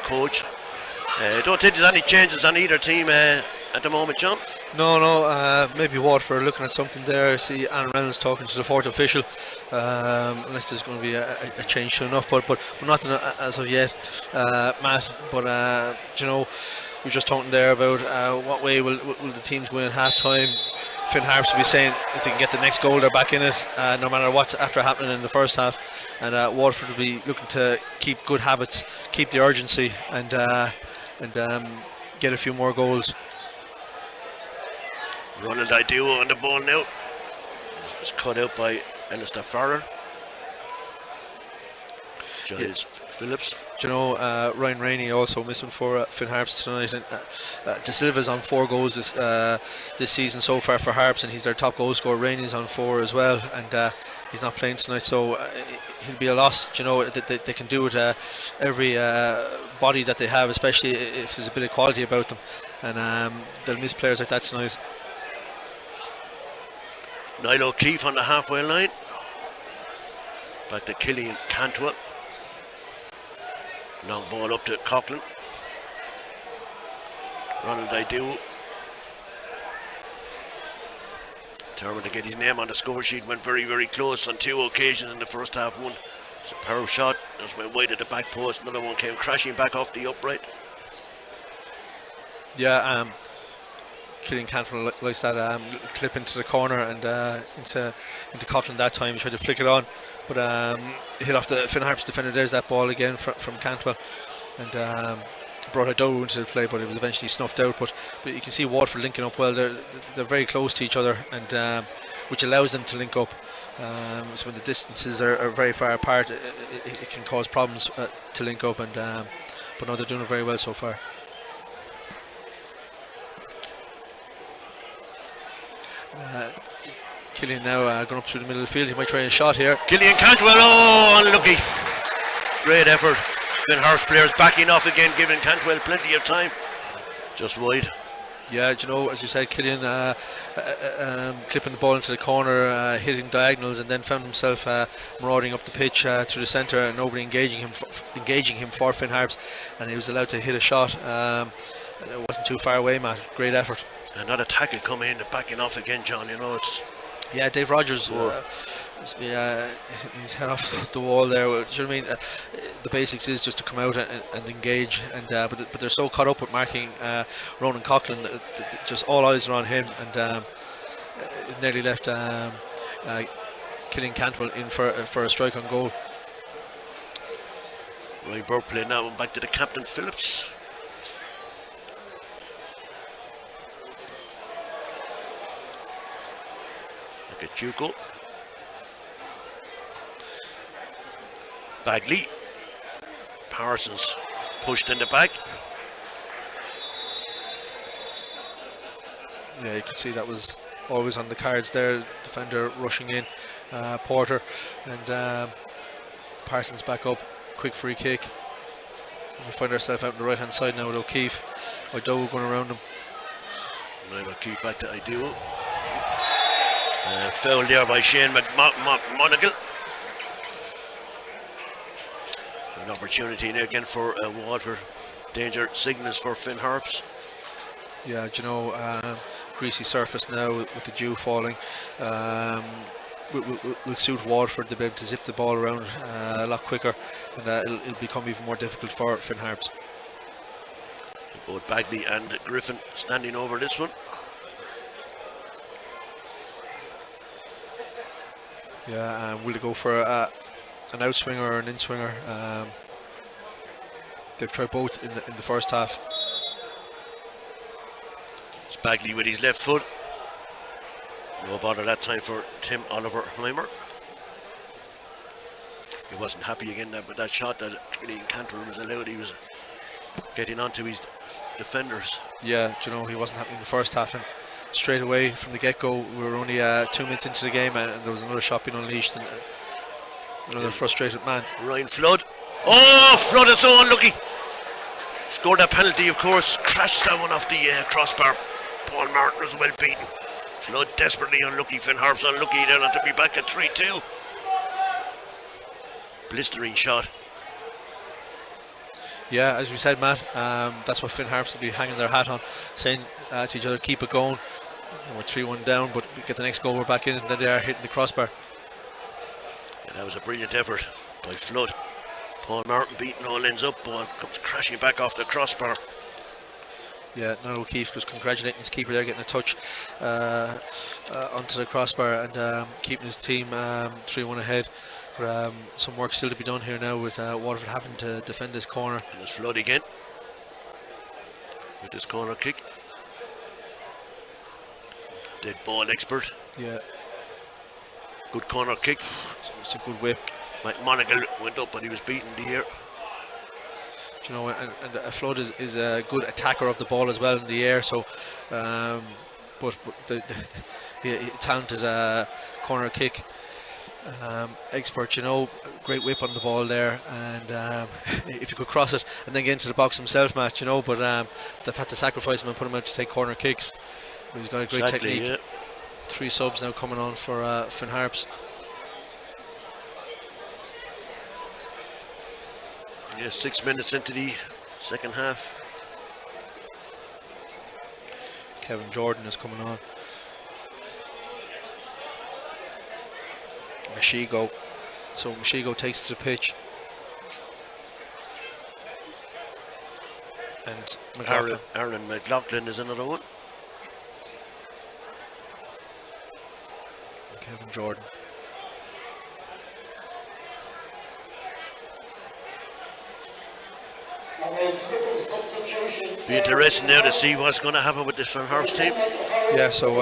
coach. Don't think there's any changes on either team at the moment, John. No, maybe Waterford are looking at something there. I see Aaron Reynolds talking to the fourth official, unless there's going to be a change soon enough, but nothing as of yet, Matt. But you know, we were just talking there about what way will the teams go in at half time. Finn Harps will be saying if they can get the next goal, they're back in it, no matter what's after happening in the first half. And Waterford will be looking to keep good habits, keep the urgency, and get a few more goals. Ronald Iduo on the ball now. It's cut out by Alistair Farrer. Giles Phillips. Do you know, Ryan Rainey also missing for Finn Harps tonight, and De Silva's on 4 goals this season so far for Harps, and he's their top goal scorer. Rainey's on 4 as well, and he's not playing tonight, so he'll be a loss. Do you know, they can do it every body that they have, especially if there's a bit of quality about them, and they'll miss players like that tonight. Niall O'Keefe on the halfway line. Back to Killian Cantwell. Long ball up to Coughlin. Ronald Iduo. Determined to get his name on the score sheet. Went very, very close on 2 occasions in the first half. One, it's a power shot. Just went wide at the back post. Another one came crashing back off the upright. Yeah, Killian Cantwell likes that little clip into the corner and into Coughlin that time. He tried to flick it on, but hit off the Finn Harps defender. There's that ball again from Cantwell, and brought Idowu into the play, but it was eventually snuffed out. But you can see Waterford linking up well. They're very close to each other, and which allows them to link up. So when the distances are very far apart, it can cause problems to link up. And but no, they're doing it very well so far. Killian now going up through the middle of the field. He might try a shot here. Killian Cantwell, unlucky. Great effort. Finn Harps players backing off again, giving Cantwell plenty of time. Just wide. Yeah, you know, as you said, Killian clipping the ball into the corner, hitting diagonals, and then found himself marauding up the pitch through the centre, and nobody engaging him for Finn Harps, and he was allowed to hit a shot. It wasn't too far away, Matt. Great effort. Another tackle coming in, backing off again, John. You know, it's. Yeah, Dave Rogers, he's head off the wall there. Do you know what I mean? The basics is just to come out and engage, and but they're so caught up with marking Ronan Coughlin, just all eyes are on him, and it nearly left Killian Cantwell in for a strike on goal. Roy Burke playing that one back to the captain Phillips. Juco. Bagley. Parsons pushed in the back. Yeah, you could see that was always on the cards there. Defender rushing in, Porter, and Parsons back up. Quick free kick. We find ourselves out on the right hand side now with O'Keefe. Idowu going around him. Now O'Keefe back to Idowu. Foul there by Shane McMonigal. An opportunity now again for Waterford. Danger signals for Finn Harps. Yeah, do you know, greasy surface now with the dew falling. Will suit Waterford. They'll be able to zip the ball around a lot quicker, and it'll become even more difficult for Finn Harps. Both Bagley and Griffin standing over this one. Yeah, will they go for an outswinger or an in-swinger? They've tried both in the first half. It's Bagley with his left foot. No bother that time for Tim Oliver Heimer. He wasn't happy again with that shot that Killian Cantwell was allowed. He was getting onto his defenders. Yeah, you know, he wasn't happy in the first half, and straight away from the get-go, we were only 2 minutes into the game, and there was another shot being unleashed, and another frustrated man. Ryan Flood. Oh, Flood is so unlucky. Scored that penalty, of course. Crashed that one off the crossbar. Paul Martin was well beaten. Flood desperately unlucky. Finn Harps unlucky. They'll have to be back at 3-2. Blistering shot. Yeah, as we said, Matt, that's what Finn Harps will be hanging their hat on, saying to each other, keep it going. We're 3-1 down, but we get the next goal, we're back in, and then they are hitting the crossbar. Yeah, that was a brilliant effort by Flood. Paul Martin beating all ends up, ball comes crashing back off the crossbar. Yeah, Niall O'Keefe just congratulating his keeper there, getting a touch onto the crossbar and keeping his team 3-1 ahead. But some work still to be done here now with Waterford having to defend this corner. And there's Flood again with this corner kick. Dead ball expert. Yeah. Good corner kick. It's a good whip. Mike Monagle went up, but he was beaten in the air. You know, and Flood is a good attacker of the ball as well in the air. So, but the talented corner kick expert. You know, great whip on the ball there, and if you could cross it and then get into the box himself, Matt. You know, but they've had to sacrifice him and put him out to take corner kicks. But he's got a great technique. Yeah. 3 subs now coming on for Finn Harps. Yeah, 6 minutes into the second half. Kevin Jordan is coming on. Mashigo. So Mashigo takes to the pitch. And Aaron McLaughlin is another one. Kevin Jordan. Be interesting now to see what's going to happen with this Finn Harps team. Yeah, so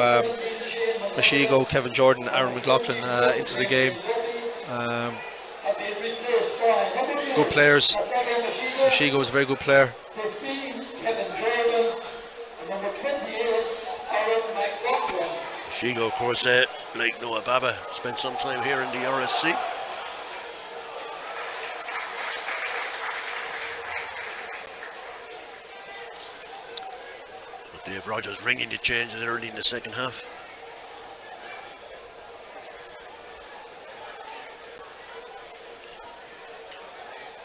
Mashigo, Kevin Jordan, Aaron McLaughlin into the game. Good players. Mashigo is a very good player. Mashigo, of course, like Noah Baba, spent some time here in the RSC. Dave Rogers ringing the changes early in the second half.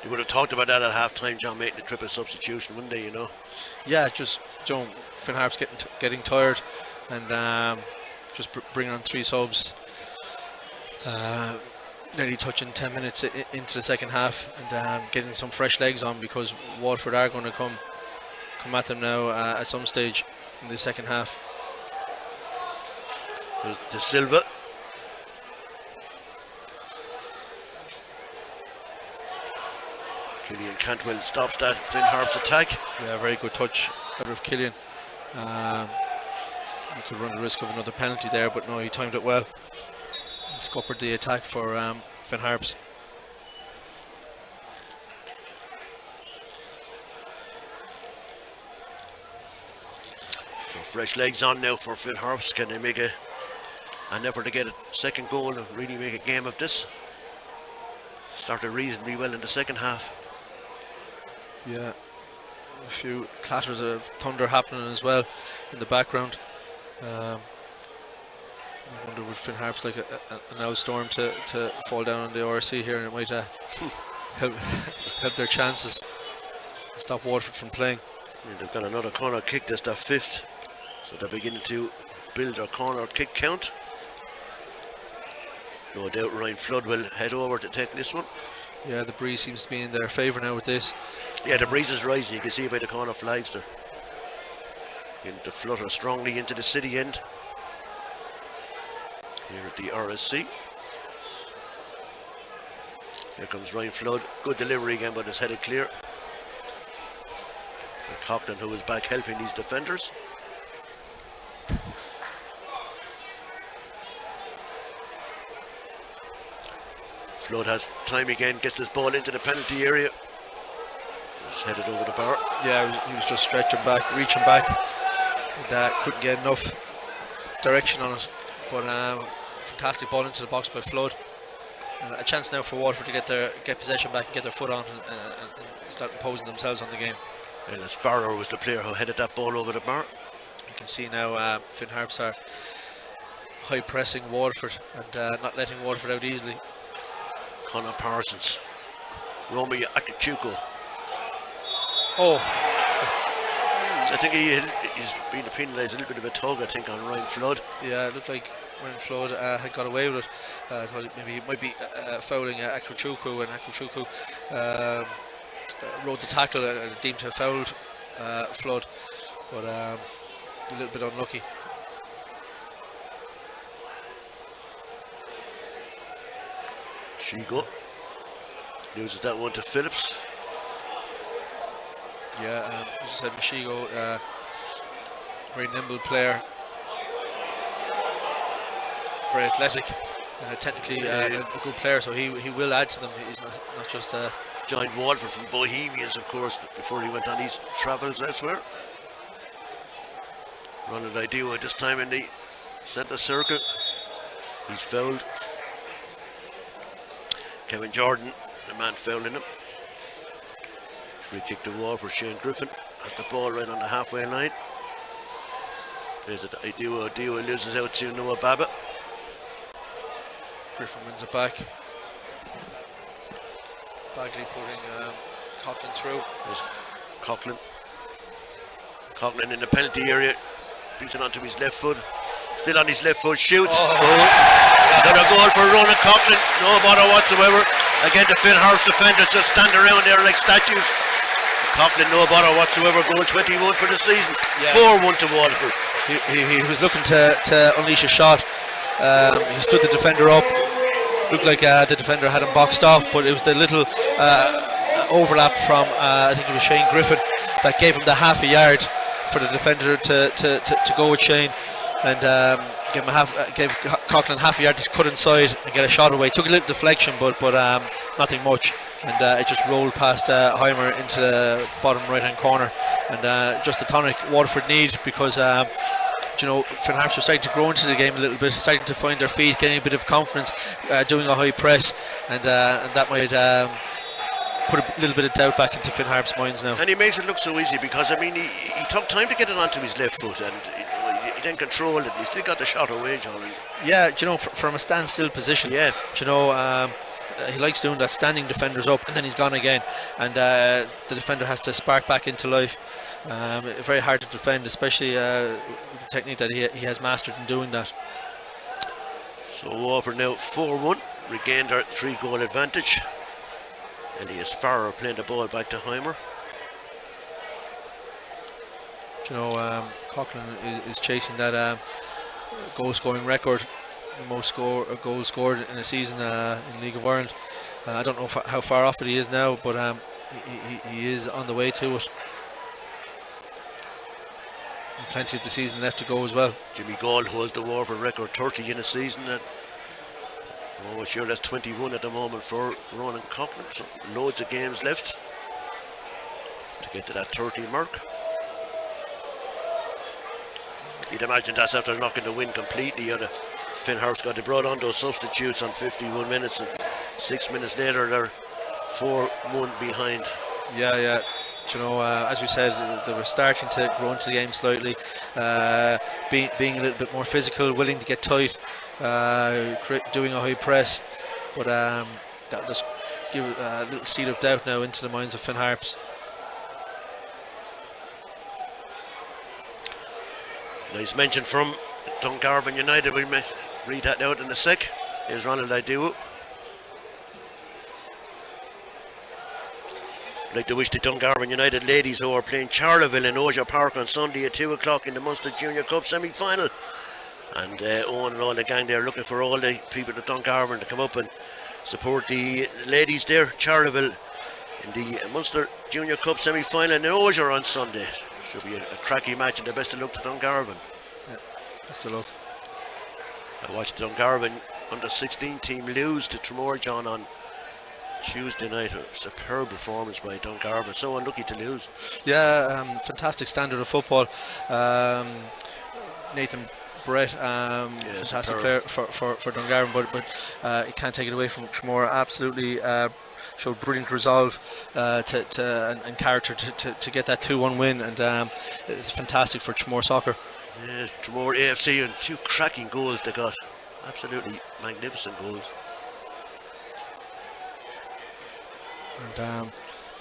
They would have talked about that at half time, John, making the triple substitution, wouldn't they, you know? Yeah, just Finn Harps getting tired and just bringing on 3 subs. Nearly touching 10 minutes into the second half and getting some fresh legs on, because Waterford are going to come at them now at some stage in the second half. There's De Silva. Killian Cantwell stops that Finn Harps attack. Yeah, very good touch out of Killian. He could run the risk of another penalty there, but no, he timed it well. He scuppered the attack for Finn Harps. Fresh legs on now for Finn Harps. Can they make an effort to get a second goal and really make a game of this? Started reasonably well in the second half. Yeah, a few clatters of thunder happening as well in the background. I wonder would Finn Harps like an out storm to fall down on the RSC here, and it might help their chances and stop Waterford from playing. Yeah, they've got another corner kick. That's their 5th. So they're beginning to build their corner kick count. No doubt Ryan Flood will head over to take this one. Yeah, the breeze seems to be in their favour now with this. Yeah, the breeze is rising. You can see by the corner flags there. Into flutter strongly into the city end. Here at the RSC. Here comes Ryan Flood. Good delivery again, but it's headed clear. And Coughlin, who is back helping these defenders. Flood has time again, gets this ball into the penalty area. Just headed over the bar. Yeah, he was just stretching back, reaching back. And, couldn't get enough direction on it. But fantastic ball into the box by Flood. A chance now for Waterford to get possession back and get their foot on and start imposing themselves on the game. Ellis Farrer was the player who headed that ball over the bar. You can see now Finn Harps are high pressing Waterford and not letting Waterford out easily. Connor Parsons, Romeo Akachuko, Oh, I think he's been penalised a little bit of a tug, I think, on Ryan Flood. yeah, it looked like Ryan Flood had got away with it. I thought maybe he might be fouling Akrochuku, and Akrochuku rode the tackle and deemed to have fouled Flood, but a little bit unlucky. Shigo loses that one to Phillips. Yeah, as you said, Mashigo, very nimble player, very athletic, technically a good player, so he will add to them. He's not just Joined Waterford from Bohemians, of course, before he went on his travels elsewhere. Ronald Idewa this time in the centre circle. He's fouled. Kevin Jordan, the man fouling him. Free kick to Waterford. Shane Griffin has the ball right on the halfway line. There's it. Idewa loses out to Noah Babbitt. Griffin wins it back. Bagley putting Coughlin through. There's Coughlin. Coughlin in the penalty area. Beats it onto his left foot. Still on his left foot. Shoots. Another goal for Ronan Coughlin. No bother whatsoever. Again, the Finn Harps defenders just stand around there like statues. Coughlin, no bother whatsoever. Goal 21 for the season. 4-1 to Waterford. He was looking to unleash a shot. He stood the defender up. Looked like the defender had him boxed off, but it was the little overlap from I think it was Shane Griffin that gave him the half a yard for the defender to go with Shane, and gave Coughlin half a yard to cut inside and get a shot away. Took a little deflection, but nothing much, and it just rolled past Heimer into the bottom right hand corner, and just the tonic Waterford need, because Finn Harps are starting to grow into the game a little bit, starting to find their feet, getting a bit of confidence, doing a high press, and that might put a little bit of doubt back into Finn Harps' minds now. And he makes it look so easy, because I mean he took time to get it onto his left foot, and he then controlled it. And he still got the shot away, John. Yeah, from a standstill position. Yeah, he likes doing that, standing defenders up, and then he's gone again, and the defender has to spark back into life. Very hard to defend, especially with the technique that he has mastered in doing that. So Waterford now 4-1, regained our 3-goal advantage. Elias Farrer playing the ball back to Heimer. Coughlin is chasing that goal scoring record, the most goals scored in a season in League of Ireland. I don't know how far off it he is now, but he is on the way to it. And plenty of the season left to go as well. Jimmy Gall holds the Waterford record, 30 in a season. Sure, that's 21 at the moment for Ronan Coughlin. So loads of games left to get to that 30 mark. You'd imagine that's after knocking the win completely. Finn Harps got brought on those substitutes on 51 minutes, and 6 minutes later they're 4-1 behind. Yeah. As we said, they were starting to grow into the game slightly, being a little bit more physical, willing to get tight, doing a high press, but that'll just give a little seed of doubt now into the minds of Finn Harps. Nice mention from Dungarvan United. We'll read that out in a sec. Here's Ronald Idewa. I'd like to wish the Dungarvan United ladies who are playing Charleville in Oja Park on Sunday at 2 o'clock in the Munster Junior Cup semi-final. And Owen and all the gang there looking for all the people at Dungarvan to come up and support the ladies there, Charleville, in the Munster Junior Cup semi-final in Oja on Sunday. Should be a cracky match, and the best of luck to Dungarvan. Yeah, best of luck. I watched the Dungarvan under-16 team lose to Tremor John on Tuesday night. A superb performance by Dungarvan. So unlucky to lose. Yeah, fantastic standard of football. Nathan Brett, fantastic player for Dungarvan, but you can't take it away from Tremor. Absolutely showed brilliant resolve and character to get that 2-1 win, and it's fantastic for Tremor soccer. Yeah, Tremor AFC, and 2 cracking goals they got. Absolutely magnificent goals. And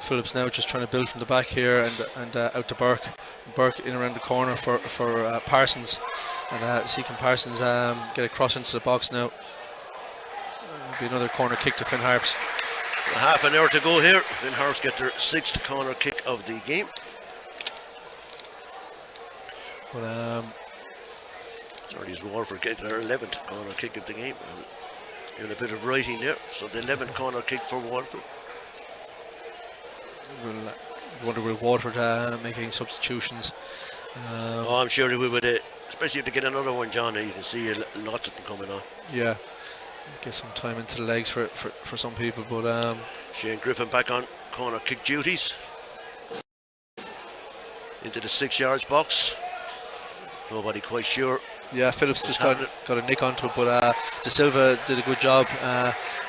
Phillips now just trying to build from the back here and out to Burke. Burke in around the corner for Parsons, and see can Parsons get across into the box now. Be another corner kick to Finn Harps. Half an hour to go here. Finn Harps get their 6th corner kick of the game. But sorry, as Waterford get their 11th corner kick of the game. Doing a bit of writing there. So the 11th corner kick for Waterford. We'll wonder will Waterford make any substitutions. I'm sure we would, especially if they get another one, John. You can see lots of them coming on. Yeah, get some time into the legs for some people. But Shane Griffin back on corner kick duties. Into the 6 yards box. Nobody quite sure. Yeah, Phillips just got a nick onto it, but De Silva did a good job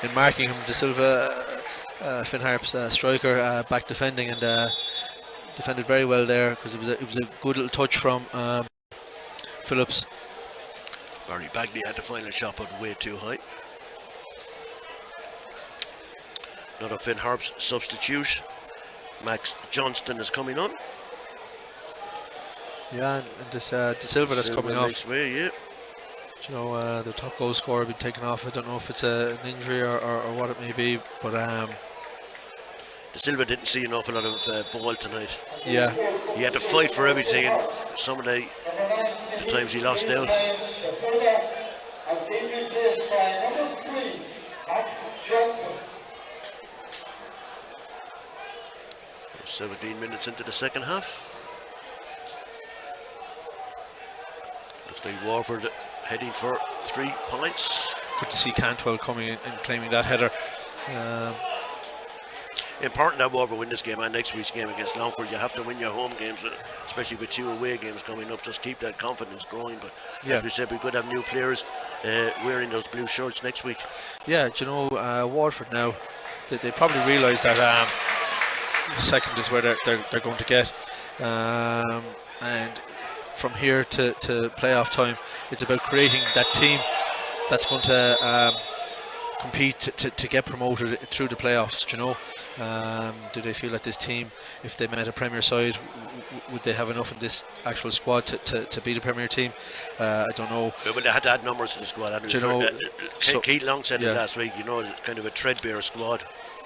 in marking him. De Silva, Finn Harps striker, back defending, and defended very well there, because it was a good little touch from Phillips. Barry Bagley had the final shot, but way too high. Another Finn Harps substitute. Max Johnston is coming on. Yeah, and this De Silva that's coming off. Way, yeah. You know, the top goal scorer been taken off. I don't know if it's an injury or what it may be, but De Silva didn't see an awful lot of ball tonight. Yeah, he had to fight for everything, and some of the times he lost out. De Silva has been replaced by number 3, Max Johnson. 17 minutes into the second half. Looks like Waterford heading for 3 points. good to see Cantwell coming in and claiming that header. Important that Waterford win this game and next week's game against Longford. You have to win your home games, especially with 2 away games coming up. Just keep that confidence growing. But yeah, as we said, we could have new players wearing those blue shirts next week. Yeah, do you know, Waterford now, they probably realise that second is where they're going to get, and from here to playoff time, it's about creating that team that's going to compete to get promoted through the playoffs. Do you know, do they feel that this team, if they met a Premier side, would they have enough in this actual squad to beat a Premier team? I don't know. Yeah, but they had to add numbers to the squad. Do you know, Keith Long said it last week. You know, it's kind of a threadbare squad.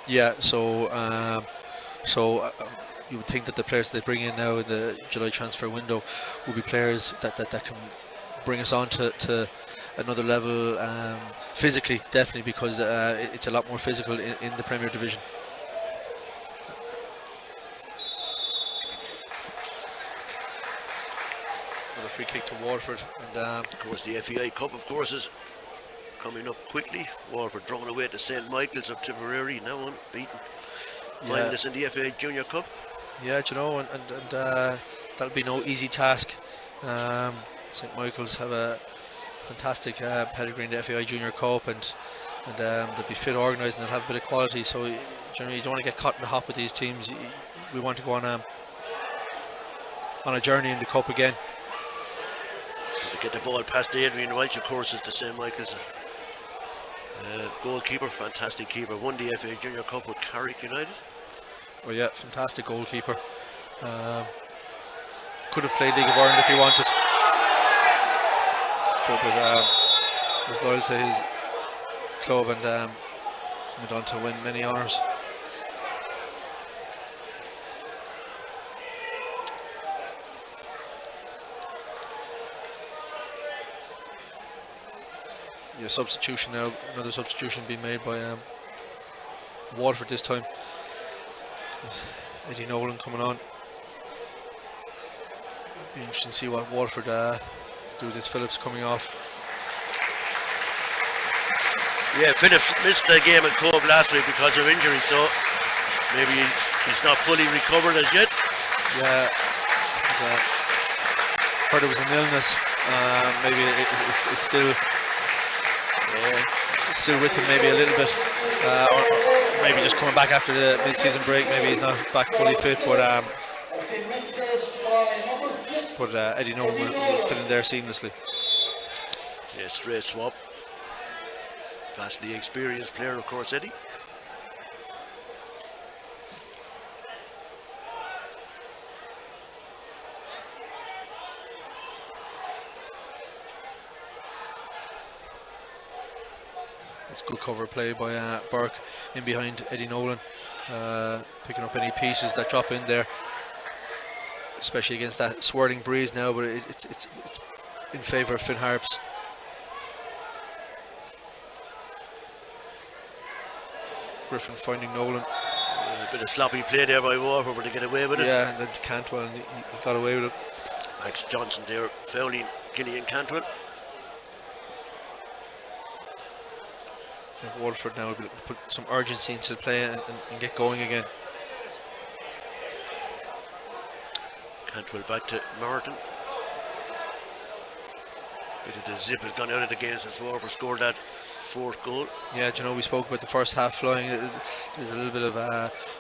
Yeah, so you would think that the players they bring in now in the July transfer window will be players that can bring us on to another level, physically, definitely, because it's a lot more physical in the Premier Division. Another free kick to Waterford, and of course the FAI Cup, of course, is coming up quickly. Waterford drawn away to St Michael's of Tipperary, now unbeaten. Finalists in the FA Junior Cup. Yeah, you know, and that'll be no easy task. St Michael's have a fantastic pedigree in the FAI Junior Cup, and they'll be fit, organised, and they'll have a bit of quality. So generally, you don't want to get caught in the hop with these teams. We want to go on a journey in the cup again. To get the ball past Adrian Welch, of course, is the St Michael's goalkeeper, fantastic keeper. Won the FA Junior Cup with Carrick United. Oh yeah, fantastic goalkeeper. Could have played League of Ireland if he wanted, but was loyal to his club and went on to win many honours. Yeah, substitution now. Another substitution being made by Waterford this time. There's Eddie Nolan coming on. Be interesting to see what Waterford do with this Phillips coming off. Yeah, Phillips missed the game at Cove last week because of injury, so maybe he's not fully recovered as yet. Yeah, heard it was an illness. Maybe it's still with him, maybe a little bit, or maybe just coming back after the mid-season break. Maybe he's not back fully fit, but Eddie Nolan will fit in there seamlessly. Yeah, straight swap. Vastly experienced player, of course, Eddie. It's good cover play by Burke in behind Eddie Nolan, picking up any pieces that drop in there, especially against that swirling breeze now. But it's in favour of Finn Harps. Griffin finding Nolan. A bit of sloppy play there by Waterford, but they get away with it. Yeah, and then Cantwell, and he got away with it. Max Johnson there fouling Gillian Cantwell. And Waterford now will put some urgency into the play and get going again. Cantwell back to Martin. Bit of the zip has gone out of the game since Waterford scored that fourth goal. Yeah, do you know, we spoke about the first half flying. There's a little bit of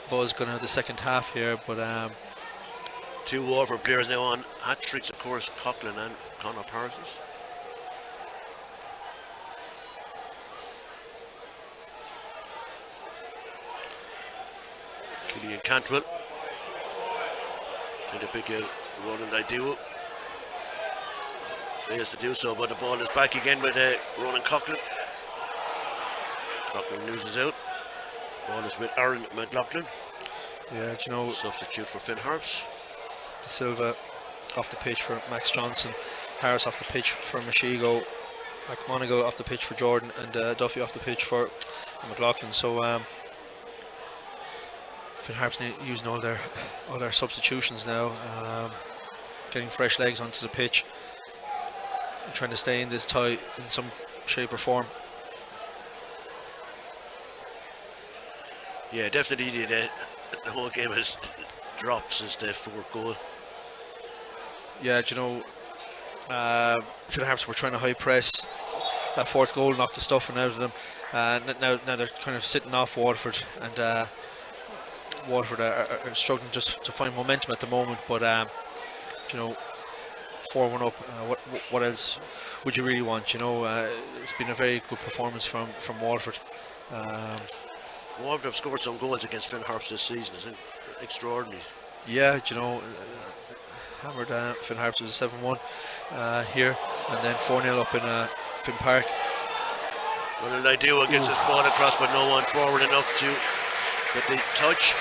buzz going out of the second half here, but two Waterford players now on hat tricks, of course, Coughlin and Conor Parsons. Killian Cantwell trying to pick out Ronan Daiduo. Fails to do so, but the ball is back again with Ronan Coughlin. Coughlin loses out. Ball is with Aaron McLaughlin. yeah, do you know, Substitute for Finn Harps. De Silva off the pitch for Max Johnson, Harris off the pitch for Mashigo, McMonigal off the pitch for Jordan, and Duffy off the pitch for McLaughlin. So Finn Harps using all their substitutions now, getting fresh legs onto the pitch, and trying to stay in this tie in some shape or form. Yeah, definitely the whole game has dropped since the fourth goal. Yeah, do you know, Finn Harps were trying to high press. That fourth goal knocked the stuffing out of them. Now they're kind of sitting off Waterford, and Waterford are struggling just to find momentum at the moment. But you know, 4-1 up. What else would you really want? You know, it's been a very good performance from Waterford. Waterford have scored some goals against Finn Harps this season. It's extraordinary. Yeah, do you know, hammered Finn Harps was a 7-1 here, and then 4-0 up in Finn Park. Well, Daiduo gets his ball across, but no one forward enough to get the touch.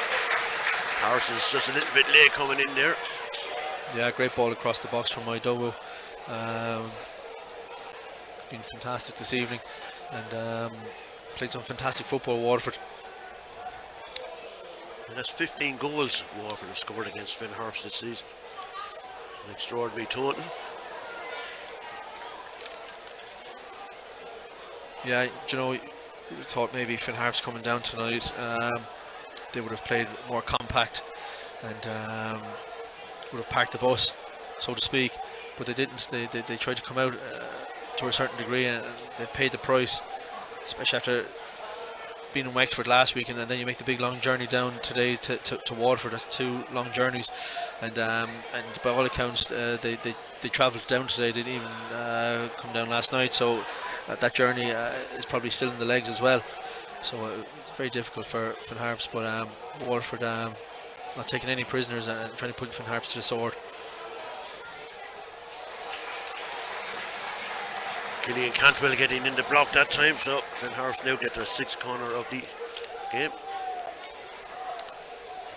Parsons just a little bit late coming in there. Yeah, great ball across the box from Idowu. Been fantastic this evening, and played some fantastic football, Waterford. And that's 15 goals Waterford have scored against Finn Harps this season. An extraordinary total. Yeah, do you know, we thought maybe Finn Harps coming down tonight, they would have played more compact and would have parked the bus, so to speak, but they didn't. They tried to come out to a certain degree, and they've paid the price, especially after being in Wexford last week, and then you make the big long journey down today to Waterford. That's 2 long journeys, and by all accounts they travelled down today. They didn't even come down last night, so that journey is probably still in the legs as well. So it's very difficult for Finn Harps, but Waterford not taking any prisoners and trying to put Finn Harps to the sword. Gillian Cantwell getting in the block that time, so Finn Harps now get their 6th corner of the game.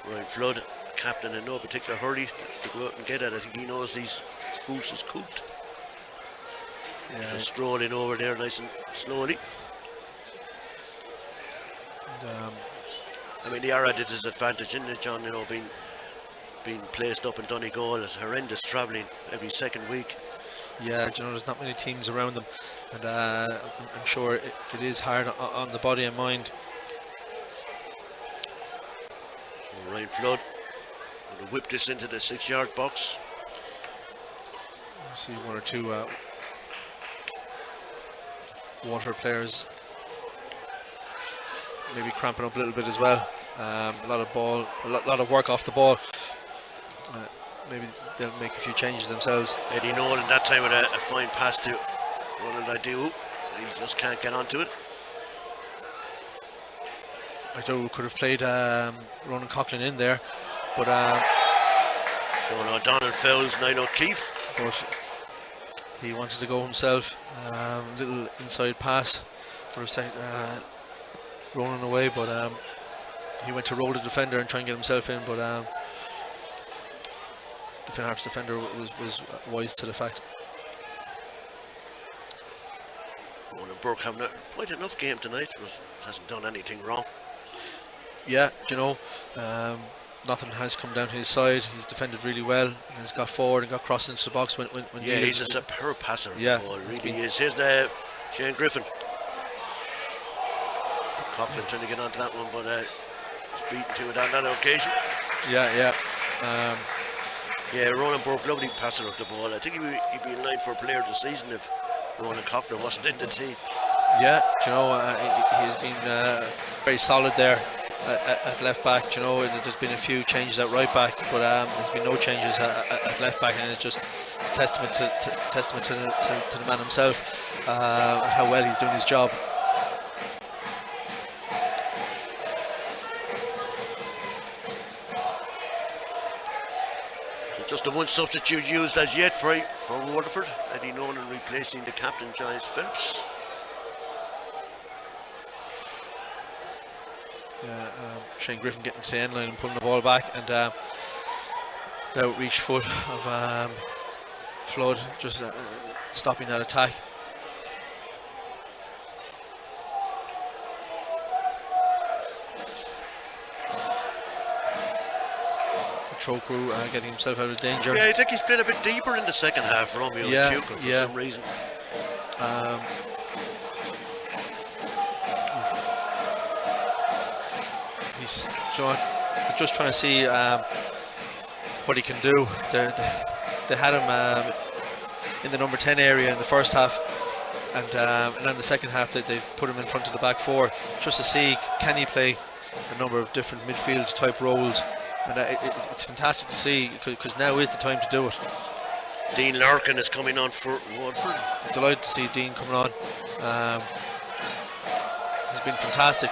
Ryan Flood, captain in no particular hurry to go out and get it. I think he knows these boots is cooked. Yeah. Just strolling over there nice and slowly. And, I mean, they are at a disadvantage, isn't it, John? You know, being placed up in Donegal is horrendous travelling every second week. yeah, do you know, there's not many teams around them, and I'm sure it is hard on the body and mind. Ryan Flood going to whip this into the 6-yard box. You see 1 or 2 Waterford players maybe cramping up a little bit as well. A lot of work off the ball. Maybe they'll make a few changes themselves. Eddie Nolan that time with a fine pass to Ronald Daiduo. He just can't get onto it. I thought we could have played Ronan Coughlin in there, but Sean O'Donnell fouls Niall O'Keefe. he wanted to go himself. Little inside pass for a second, rolling away, but he went to roll the defender and try and get himself in, but the Finn Harps defender was wise to the fact. Ronan Burke having quite enough game tonight, but hasn't done anything wrong. Yeah, you know, nothing has come down his side. He's defended really well and has got forward and got crossed into the box when yeah, he's a superb passer. Yeah, really is. Here's Shane Griffin. Coughlin trying to get onto that one, but he's beaten to it on that occasion. Yeah. Yeah, Ronan Burke, lovely passer of the ball. I think he'd be in line for player of the season if Ronan Coughlin wasn't in the team. Yeah, you know, he's been very solid there at left back. You know, there's been a few changes at right back, but there's been no changes at left back, and it's just testament to the man himself and how well he's doing his job. Just the one substitute used as yet for Waterford. Eddie Nolan replacing the captain, Giles Phelps. Shane Griffin getting to the end line and pulling the ball back, and the outreach foot of Flood just stopping that attack. Chokru getting himself out of danger. Yeah, I think he's played a bit deeper in the second half, Romeo Chuka, for some reason. He's just trying to see what he can do. They had him in the number 10 area in the first half, and in the second half they've put him in front of the back four just to see can he play a number of different midfield type roles. And it's fantastic to see, because now is the time to do it. Dean Larkin is coming on for Waterford. Delighted to see Dean coming on. He's been fantastic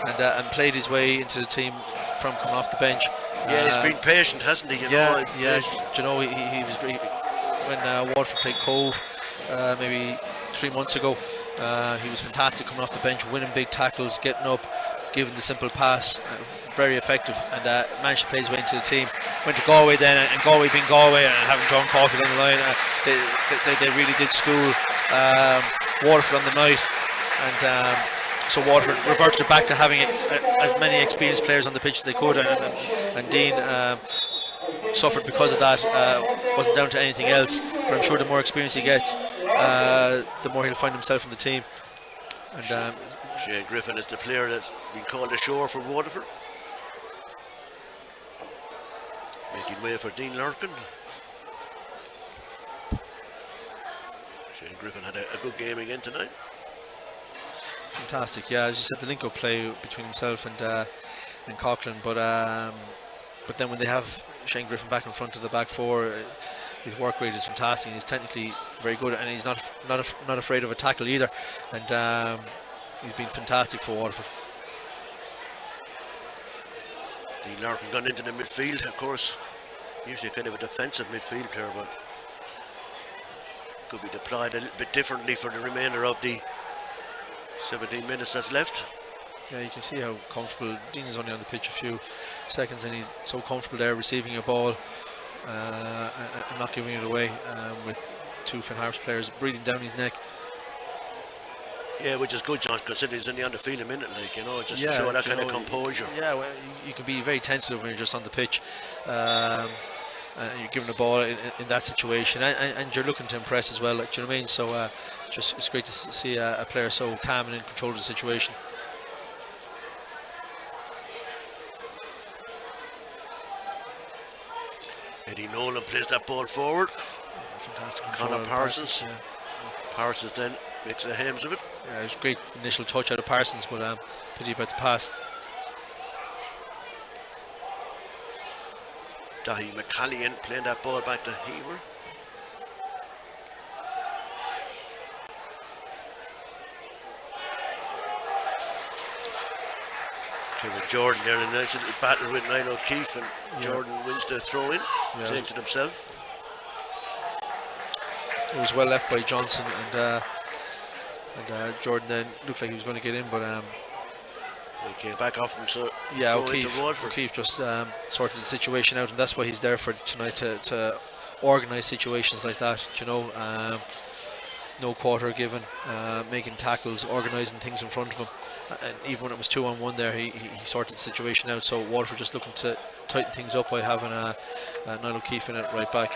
and played his way into the team from coming off the bench. Yeah, he's been patient, hasn't he? You know, he was great when Waterford played Cove maybe 3 months ago. He was fantastic coming off the bench, winning big tackles, getting up, giving the simple pass. Very effective, and managed to play his way into the team. Went to Galway then, and Galway being Galway, and having John Coffey on the line, they really did school Waterford on the night, and so Waterford reverted back to having as many experienced players on the pitch as they could, and Dean suffered because of that. Wasn't down to anything else, but I'm sure the more experience he gets, the more he'll find himself in the team. And Shane Griffin is the player that's been called ashore for Waterford. Making way for Dean Larkin. Shane Griffin had a good game again tonight. Fantastic, yeah. As you said, the link-up play between himself and Coughlin, but then when they have Shane Griffin back in front of the back four, his work rate is fantastic. He's technically very good, and he's not afraid of a tackle either. And he's been fantastic for Waterford. Dean Larkin gone into the midfield, of course. Usually kind of a defensive midfield player, but could be deployed a little bit differently for the remainder of the 17 minutes that's left. Yeah, you can see how comfortable Dean is. Only on the pitch a few seconds, and he's so comfortable there receiving a ball and not giving it away, with two Finn Harps players breathing down his neck. Yeah, which is good, John, considering he's only on the field a minute, like, you know, just to show that kind of composure. Yeah, well, you can be very tentative when you're just on the pitch, and you're given the ball in that situation, and you're looking to impress as well, like, do you know what I mean? So just it's great to see a player so calm and in control of the situation. Eddie Nolan plays that ball forward. Yeah, fantastic. Connor Parsons. Parsons then makes the hams of it. Yeah, it was a great initial touch out of Parsons, but pity about the pass. Dahi McCallion playing that ball back to Hewer. Kevin Jordan there in a nice little battle with Niall O'Keefe, and Jordan wins the throw in, takes it himself. It was well left by Johnson, and And Jordan then looked like he was going to get in, but he came back off him, so yeah, Waterford. O'Keefe just sorted the situation out, and that's why he's there for tonight, to organise situations like that. You know, no quarter given, making tackles, organising things in front of him, and even when it was 2-on-1 there, he sorted the situation out. So Waterford just looking to tighten things up by having Niall O'Keefe in it right back.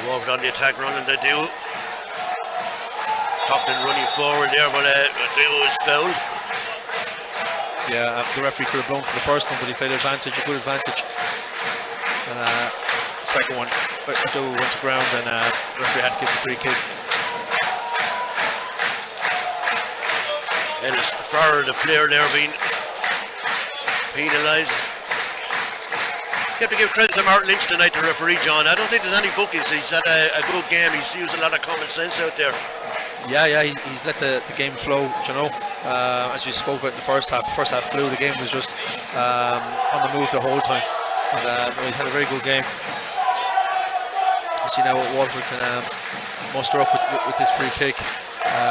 Waterford on the attack, running the duo. Coughlin running forward there, but the duo is fouled. Yeah, the referee could have blown for the first one, but he played advantage, a good advantage. Second one, Doe went to ground, and the referee had to give the free kick. Ellis Farrer, the player there, being penalised. You have to give credit to Martin Lynch tonight, the referee, John. I don't think there's any bookings. He's had a good game. He's used a lot of common sense out there. Yeah, he's let the game flow, you know. As we spoke about in the first half flew. The game was just on the move the whole time. And he's had a very good game. You see now what Waterford can muster up with this free kick.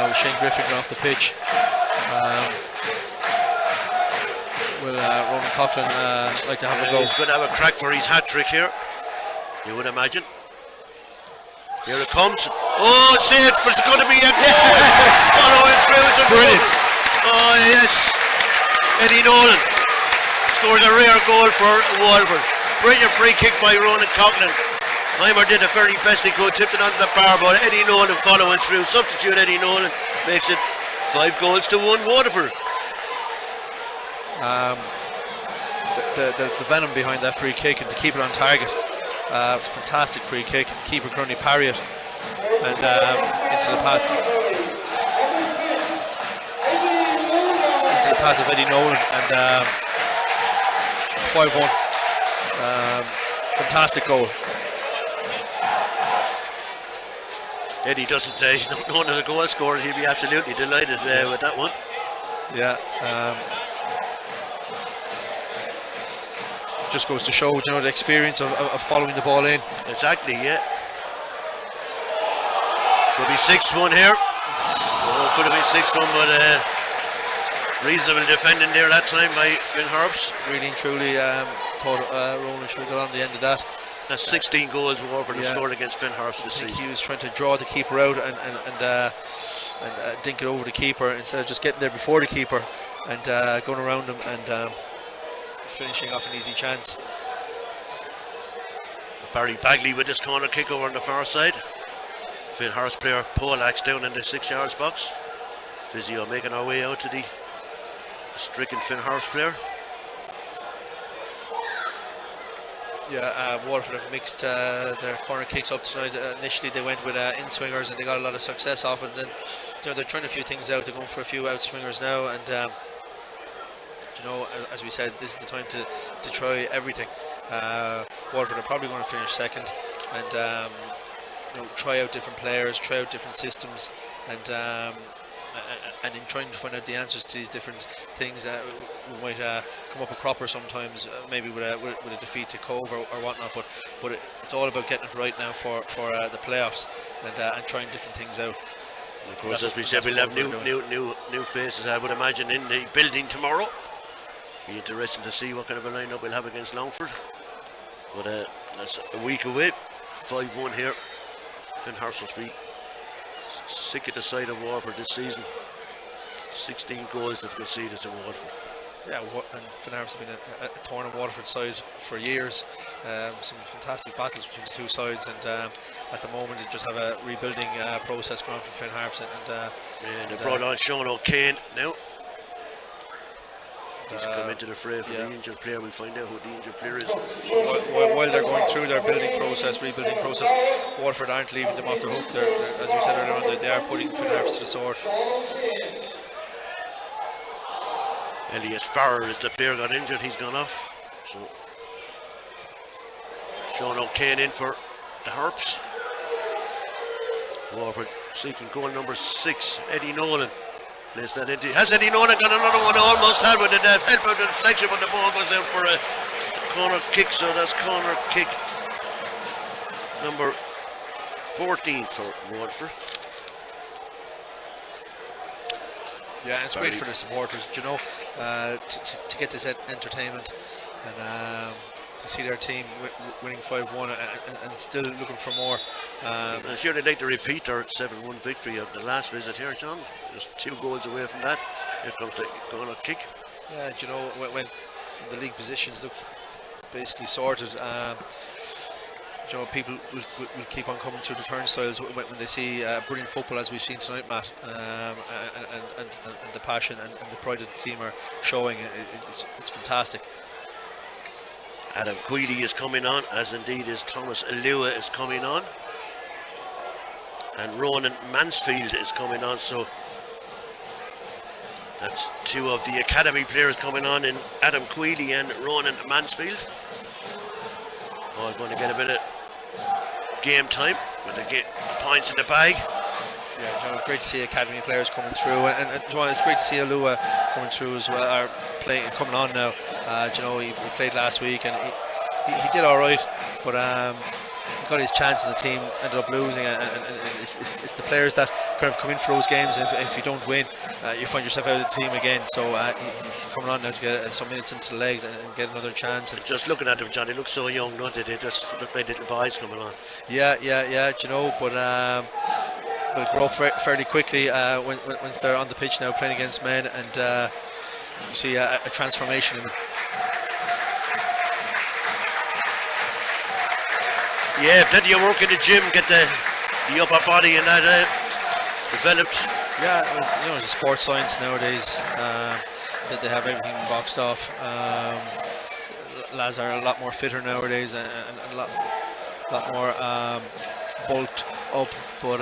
With Shane Griffin off the pitch. Will Ronan Coughlin like to have a go? He's going to have a crack for his hat-trick here, you would imagine. Here it comes. Oh, saved, but it's going to be a goal. Following through, it's a brilliant. Oh, yes. Eddie Nolan scored a rare goal for Waterford. Brilliant free kick by Ronan Coughlin. Heimer did the very best he could, tipped it onto the bar, but Eddie Nolan following through. Substitute Eddie Nolan makes it 5-1 Waterford. The venom behind that free kick, and to keep it on target. Fantastic free kick. Keeper could only parry it and into the path of Eddie Nolan, and 5-1. Fantastic goal. Eddie doesn't, he's not known as a goal scorer. He'll be absolutely delighted with that one. Yeah. Just goes to show, you know, the experience of following the ball in. Exactly, yeah. Could be 6-1 here. Oh, could have been 6-1, but reasonable defending there that time by Finn Harps. Really and truly thought Ronan should have got on the end of that. That's 16 goals Waterford have scored against Finn Harps this season. He was trying to draw the keeper out and dink it over the keeper instead of just getting there before the keeper and going around him and finishing off an easy chance. Barry Bagley with his corner kick over on the far side. Finn Harps player Poleaxe down in the 6 yards box. Physio making our way out to the stricken Finn Harps player. Yeah, Waterford have mixed their corner kicks up tonight. Initially they went with in-swingers and they got a lot of success off it. And then, you know, they're trying a few things out. They're going for a few out-swingers now, and you know, as we said, this is the time to try everything. Waterford are probably going to finish second, and you know, try out different players, try out different systems, and in trying to find out the answers to these different things, we might come up a cropper sometimes, maybe with a defeat to Cove or whatnot. But it's all about getting it right now for the playoffs and trying different things out. And of course, as we said, we'll have new faces, I would imagine, in the building tomorrow. Be interesting to see what kind of a lineup we'll have against Longford. But that's a week away. 5-1 here. Finn Harps will be sick at the sight of Waterford this season. 16 goals they've conceded to Waterford. Yeah, and Finn Harps have been a thorn in Waterford's side for years. Some fantastic battles between the two sides, and at the moment they just have a rebuilding process going on for Finn Harps. And they brought on Sean O'Kane now. He's come into the fray for the injured player. We'll find out who the injured player is. While they're going through their rebuilding process, Waterford aren't leaving them off the hook. They're, as we said earlier on, they are putting Finn Harps to the sword. Elliot Farrer is the player got injured. He's gone off. So Sean O'Kane in for the Harps. Waterford seeking goal number 6. Eddie Nolan. Place that into. Has Eddie Nolan got another one? Almost had with the help of the deflection, but the ball goes out for a corner kick. So that's corner kick number 14 for Waterford. Yeah, it's great for the supporters, you know, to get this entertainment and to see their team winning 5-1 and still looking for more. I'm sure they'd like to repeat their 7-1 victory of the last visit here, John. Just 2 goals away from that. Here comes the corner kick. Yeah, you know, when the league positions look basically sorted, you know, people will keep on coming through the turnstiles when they see brilliant football as we've seen tonight, Matt, and the passion and the pride that the team are showing. It's fantastic. Adam Queely is coming on, as indeed is Thomas Alua is coming on. And Ronan Mansfield is coming on, so that's 2 of the academy players coming on in Adam Queely and Ronan Mansfield. All going to get a bit of game time with the points in the bag. Yeah, you know, great to see academy players coming through, and it's great to see Alua coming through as well, or coming on now. You know, he played last week and he did all right, but he got his chance and the team ended up losing, and it's the players that kind of come in for those games. If you don't win, you find yourself out of the team again. So he's coming on now to get some minutes into the legs and get another chance. And just looking at them, John, they look so young, don't they? They just look like little boys coming on. Yeah, you know, but they'll grow up fairly quickly once they're on the pitch now playing against men, and you see a transformation in them. Yeah, plenty of work in the gym, get the upper body and that developed. Yeah, you know, it's sports science nowadays, that they have everything boxed off. Lads are a lot more fitter nowadays and a lot more bulked up, but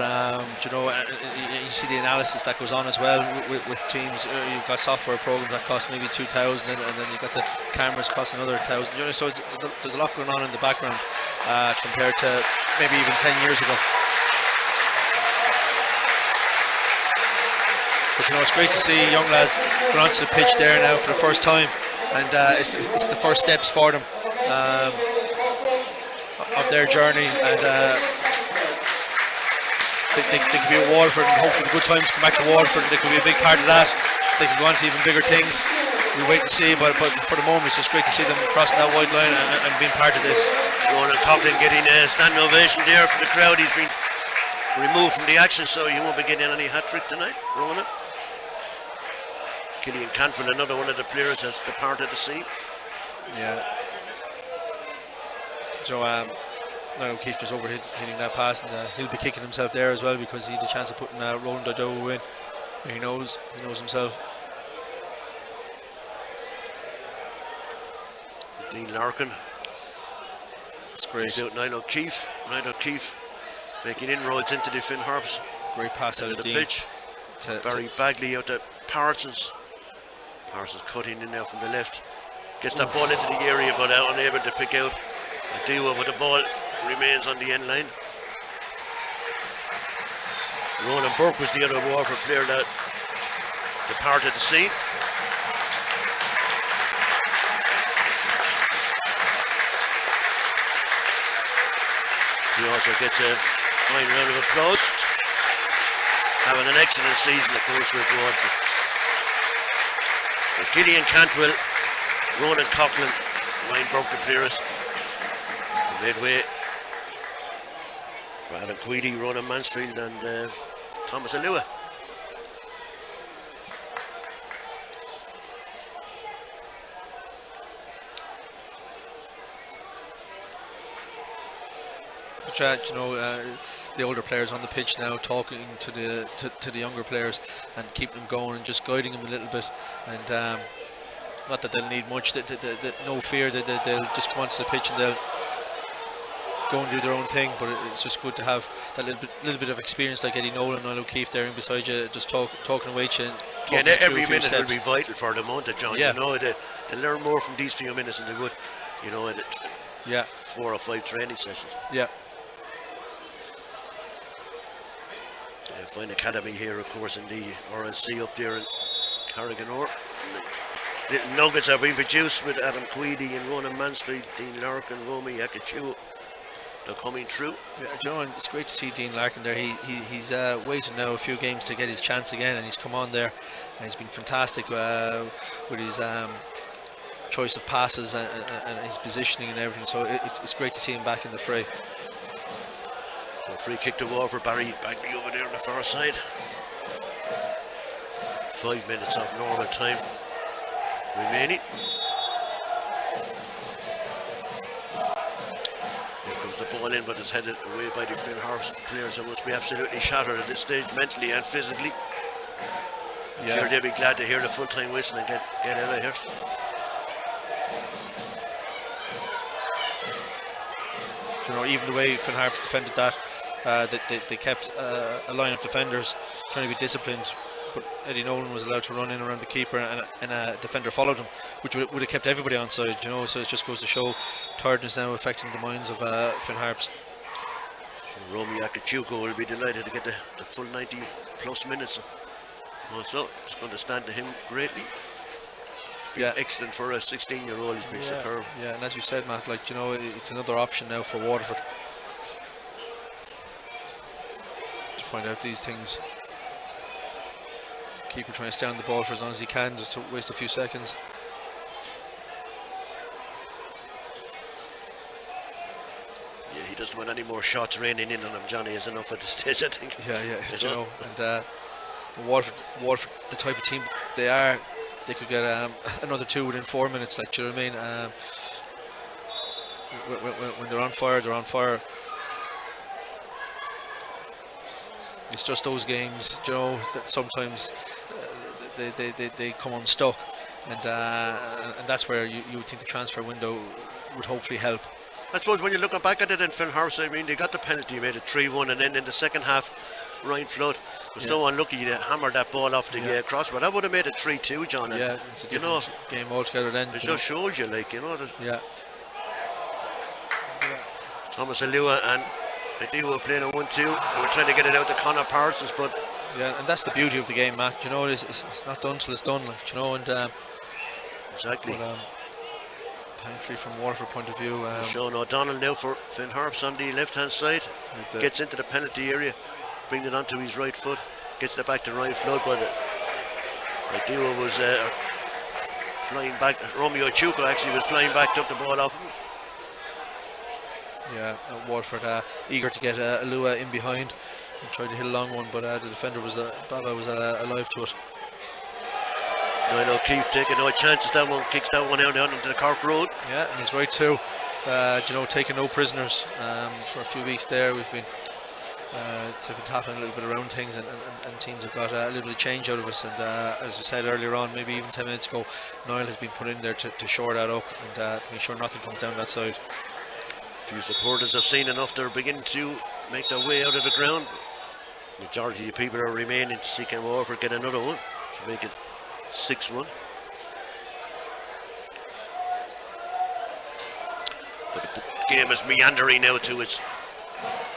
you know, you see the analysis that goes on as well with teams. You've got software programs that cost maybe 2,000, and then you've got the cameras cost another 1,000. You know, so there's a lot going on in the background compared to maybe even 10 years ago. But you know, it's great to see young lads going onto the pitch there now for the first time, and it's the first steps for them of their journey, and they could be at Waterford, and hopefully the good times come back to Waterford, and they could be a big part of that. They can go on to even bigger things. We'll wait and see, but for the moment it's just great to see them crossing that white line and being part of this. Ronan Coughlin getting a standing ovation there from the crowd. He's been removed from the action, so he won't be getting any hat-trick tonight, Ronan. Killian Cantwell, another one of the players, has departed the scene. Yeah. So Niall O'Keefe just hitting that pass, and he'll be kicking himself there as well, because he had the chance of putting Roland Dodowo in. He knows himself. Dean Larkin. It's great. Out Niall O'Keefe. Niall O'Keefe making inroads into the Finn Harps. Great pass out of the Dean. pitch. Barry Bagley out to Parsons. Parsons cutting in now from the left. Gets that ball into the area, but unable to pick out a duo, but the ball remains on the end line. Ronan Burke was the other Waterford player that departed the scene. He also gets a fine round of applause. Having an excellent season, of course, with Waterford. Gillian Cantwell, Ronan Coughlin, Ryan Burke the players. Midway for Adam Queely, Ronan Mansfield and Thomas Alua. You know, the older players on the pitch now talking to the younger players and keeping them going and just guiding them a little bit, and not that they'll need much, no fear that they'll just come onto the pitch and they'll go and do their own thing, but it's just good to have that little bit of experience like Eddie Nolan and Niall O'Keefe there in beside you, just talking away to you. And every minute will be vital for them, won't it, John? Yeah. You know, they learn more from these few minutes than they would, you know, in 4 or 5 training sessions. Yeah. Fine academy here, of course, in the RLC up there in Carriganore. Little nuggets are being produced with Adam Queedy and Ronan Mansfield, Dean Larkin, Romy Akachu. they're coming through. Yeah, do you know, it's great to see Dean Larkin there. He's waited now a few games to get his chance again, and he's come on there, and he's been fantastic with his choice of passes and his positioning and everything. So it's great to see him back in the fray. A free kick to Waterford. Barry Bagley over there on the far side. 5 minutes of normal time remaining. Here comes the ball in, but it's headed away by the Finn Harps players, who must be absolutely shattered at this stage, mentally and physically. Yeah. Sure, they'll be glad to hear the full-time whistle and get out of here. You know, even the way Finn Harps defended that, they kept a line of defenders trying to be disciplined, but Eddie Nolan was allowed to run in around the keeper, and a defender followed him, which would have kept everybody on side, you know. So it just goes to show tiredness now affecting the minds of Finn Harps. Romy Akachuko will be delighted to get the full 90 plus minutes. Also, it's going to stand to him greatly. Yeah, excellent for a 16-year-old. He's been superb. Yeah, and as we said, Matt, like, you know, it's another option now for Waterford to find out these things. Keeper trying to stay on the ball for as long as he can, just to waste a few seconds. Yeah, he doesn't want any more shots raining in on him. Johnny is enough at this stage, I think. Yeah, you know, and Waterford, the type of team they are, they could get another 2 within 4 minutes. Like, do you know what I mean? When they're on fire, they're on fire. It's just those games, you know, that sometimes they come unstuck, and that's where you would think the transfer window would hopefully help. I suppose when you're looking back at it in Finn Harps, I mean, they got the penalty, made it 3-1, and then in the second half, Ryan Flood was so unlucky to hammer that ball off the crossbar. That would have made it 3-2, John. Yeah, it's a different game altogether then. It just shows you, like, you know. Yeah. Thomas Alua and Adiwa were playing a 1-2. They were trying to get it out to Conor Parsons, but... Yeah, and that's the beauty of the game, Matt. You know, it's not done till it's done, like, you know, and... exactly. But, thankfully, from Waterford point of view... Sean O'Donnell now for Finn Harps on the left-hand side. Gets into the penalty area, brings it onto his right foot, gets it back to Ryan Flood, but Adiwa was flying back. Romeo Chuka actually was flying back, took the ball off him. Yeah, Waterford eager to get Alua in behind and tried to hit a long one, but the defender was Baba was alive to it. Niall O'Keefe taking no chances. That one kicks that one out onto the Cork Road. Yeah, and he's right too. You know, taking no prisoners for a few weeks there. We've been tapping a little bit around things, and teams have got a little bit of change out of us. And as I said earlier on, maybe even 10 minutes ago, Niall has been put in there to shore that up and make sure nothing comes down that side. Few supporters have seen enough. They're beginning to make their way out of the ground. Majority of people are remaining to see can Waterford get another one to make it 6-1. But the game is meandering now to its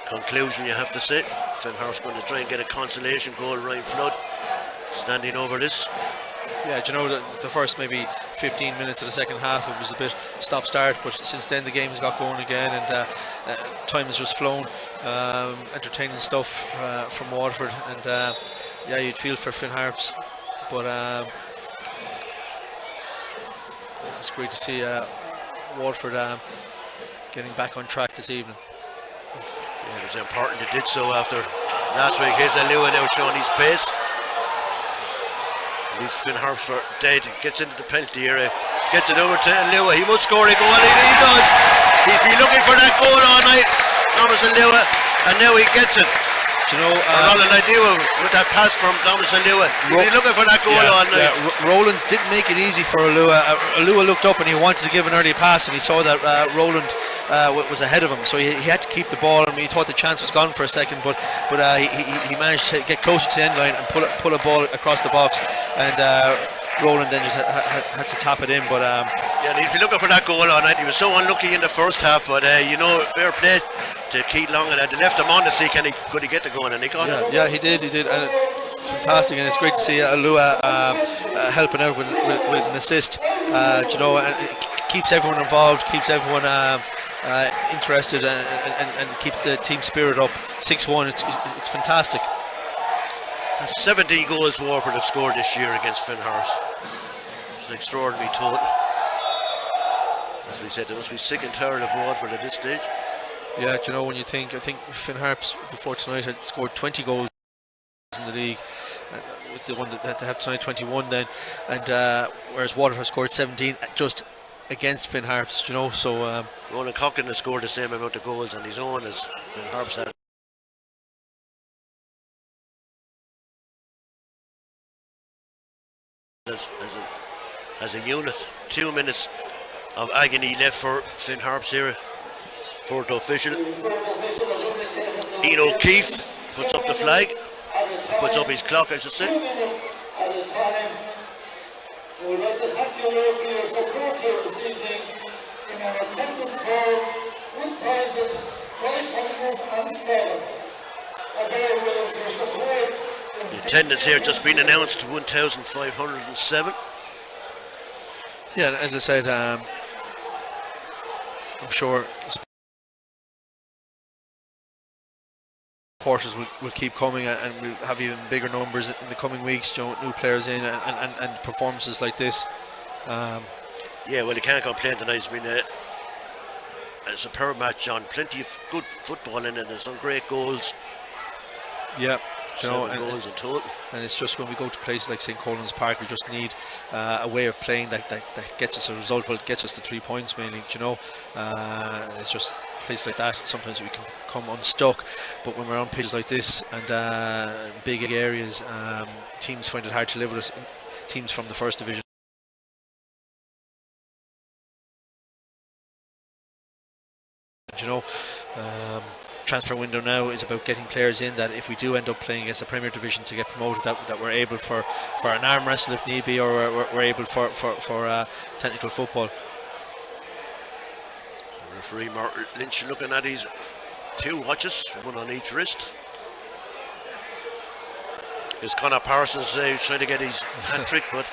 conclusion, you have to say. Finn Harps going to try and get a consolation goal. Ryan Flood standing over this. Yeah, do you know, the first maybe 15 minutes of the second half, it was a bit stop-start, but since then the game has got going again, and time has just flown. Entertaining stuff from Waterford, and yeah, you'd feel for Finn Harps, but it's great to see Waterford getting back on track this evening. Yeah, it was important they did so after last week. Here's Alua now showing his pace. Leaves Finn Harps for dead. Gets into the penalty area. Gets it over to Alua. He must score a goal. And he does. He's been looking for that goal all night, Thomas Alua, and now he gets it. Do you know, Roland Adiwa with that pass from Thomas Alua. He's been looking for that goal all night. Yeah, Roland didn't make it easy for Alua. Alua looked up and he wanted to give an early pass, and he saw that Roland was ahead of him, so he had to keep the ball, and he thought the chance was gone for a second, but he managed to get closer to the end line and pull a ball across the box, and Roland then just had to tap it in. But yeah, he's been looking for that goal all night. He was so unlucky in the first half, but you know, fair play to Keith Long, and they left him on to see could he get the goal, and he got it. Yeah, he did, and it's fantastic, and it's great to see Alua helping out with an assist. You know, and it keeps everyone involved, keeps everyone interested and keep the team spirit up. 6-1, it's fantastic. That's 17 goals Waterford have scored this year against Finn Harps. It's an extraordinary total. As we said, they must be sick and tired of Waterford at this stage. Yeah, do you know, when you think, I think Finn Harps before tonight had scored 20 goals in the league, with the one that they have tonight, 21 then, and whereas Waterford scored 17 just against Finn Harps, you know. So Ronan Coughlin has scored the same amount of goals on his own as Finn Harps had. As a unit, 2 minutes of agony left for Finn Harps here. Fourth official, Ian O'Keefe puts up the flag, puts up his clock, I should say. We would like to thank you all for your support here this evening in our attendance of 1,507. As always, your support is... The attendance here just been announced, 1,507. yeah, as I said, I'm sure supporters will keep coming, and we'll have even bigger numbers in the coming weeks, you know, new players in and performances like this. Yeah, well, you can't complain tonight. It's been a superb match, John. Plenty of good football in it and some great goals. Yeah, you know, 7 goals in total. And it's just when we go to places like St. Colman's Park, we just need a way of playing that gets us a result, well, gets us the 3 points mainly, you know. It's just places like that, sometimes we can come unstuck, but when we're on pitches like this and big areas, teams find it hard to live with us, teams from the first division. You know, transfer window now is about getting players in that if we do end up playing against the Premier Division to get promoted, that we're able for an arm wrestle if need be, or we're able for technical football. Referee Martin Lynch looking at his 2 watches, one on each wrist. Here's Conor Parsons trying to get his hat-trick, but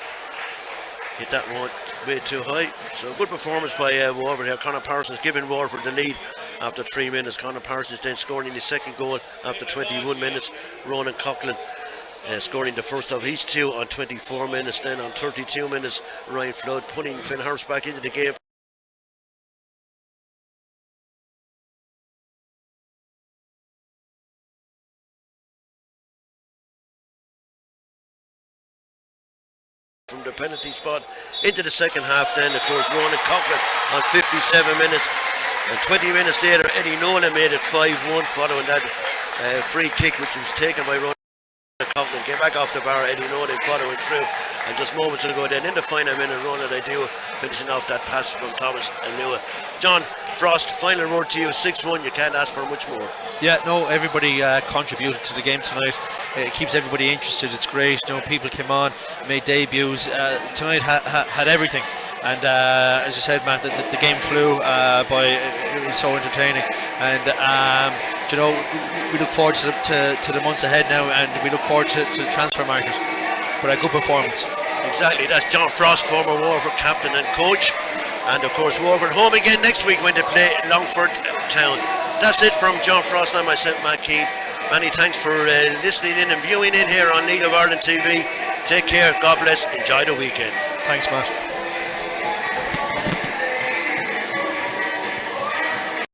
hit that one way too high. So good performance by Waterford here. Conor Parsons giving Waterford the lead after 3 minutes. Conor Parsons then scoring his second goal after 21 minutes. Ronan Coughlin scoring the first of his 2 on 24 minutes. Then on 32 minutes, Ryan Flood putting Finn Harps back into the game. From the penalty spot into the second half, then of course Ronan Coughlin on 57 minutes, and 20 minutes later Eddie Nolan made it 5-1 following that free kick which was taken by Ronan Coughlin. Came back off the bar, Eddie Nolan following through, and just moments ago then in the final minute, Ronan Idewa finishing off that pass from Thomas Alua. John Frost, final word to you. 6-1, you can't ask for much more. Yeah, no, everybody contributed to the game tonight. It keeps everybody interested. It's great. You know, people came on, made debuts. Tonight had everything. And as you said, Matt, the game flew by. It was so entertaining. And you know, we look forward to the months ahead now, and we look forward to the transfer market. But a good performance. Exactly. That's John Frost, former Waterford captain and coach. And of course, Waterford home again next week when they play Longford Town. That's it from John Frost and myself, Matt Keane. Many thanks for listening in and viewing in here on League of Ireland TV. Take care, God bless, enjoy the weekend. Thanks, Matt.